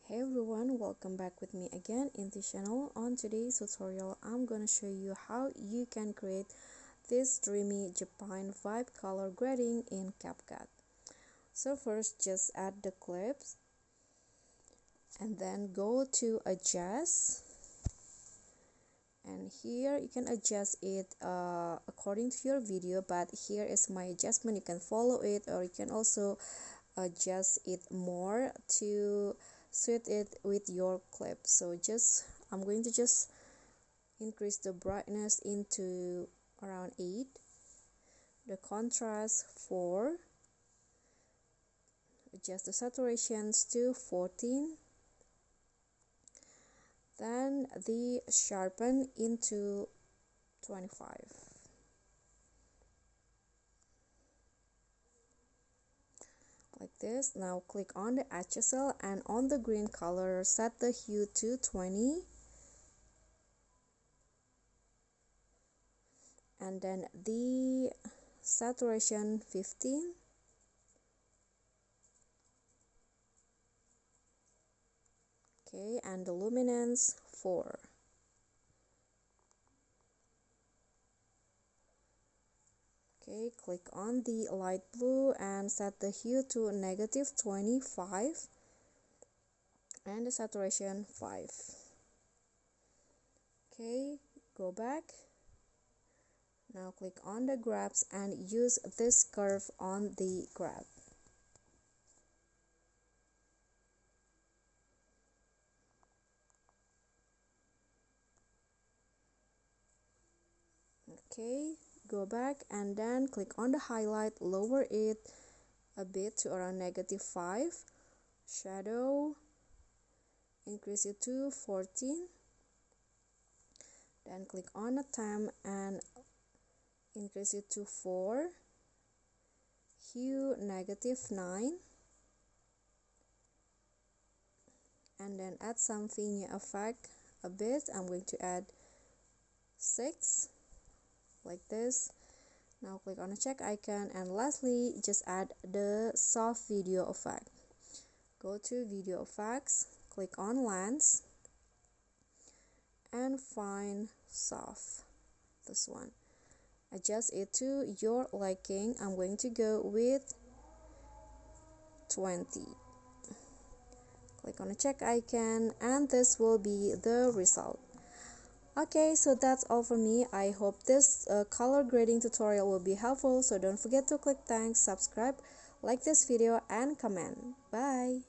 Hey everyone, welcome back with me again in the channel. On today's tutorial, I'm gonna show you how you can create this dreamy Japan vibe color grading in CapCut. So first, just add the clips and then go to adjust, and here you can adjust it according to your video, but here is my adjustment. You can follow it, or you can also adjust it more to suit it with your clip. So I'm going to just increase the brightness into around 8, the contrast 4, adjust the saturations to 14, then the sharpen into 25. Like this. Now click on the HSL, and on the green color set the hue to 20, and then the saturation 15, okay, and the luminance 4. Okay, click on the light blue and set the hue to -25 and the saturation 5. Okay, go back. Now click on the grabs and use this curve on the grab. Okay, go back and then click on the highlight, lower it a bit to around -5, shadow, increase it to 14, then click on the time and increase it to 4, hue -9, and then add some vignette effect a bit. I'm going to add 6, like this. Now click on the check icon, and lastly just add the soft video effect. Go to video effects, click on lens and find soft, this one. Adjust it to your liking. I'm going to go with 20. Click on the check icon, and this will be the result. Okay, so that's all for me. I hope this color grading tutorial will be helpful. So don't forget to click thanks, subscribe, like this video, and comment. Bye.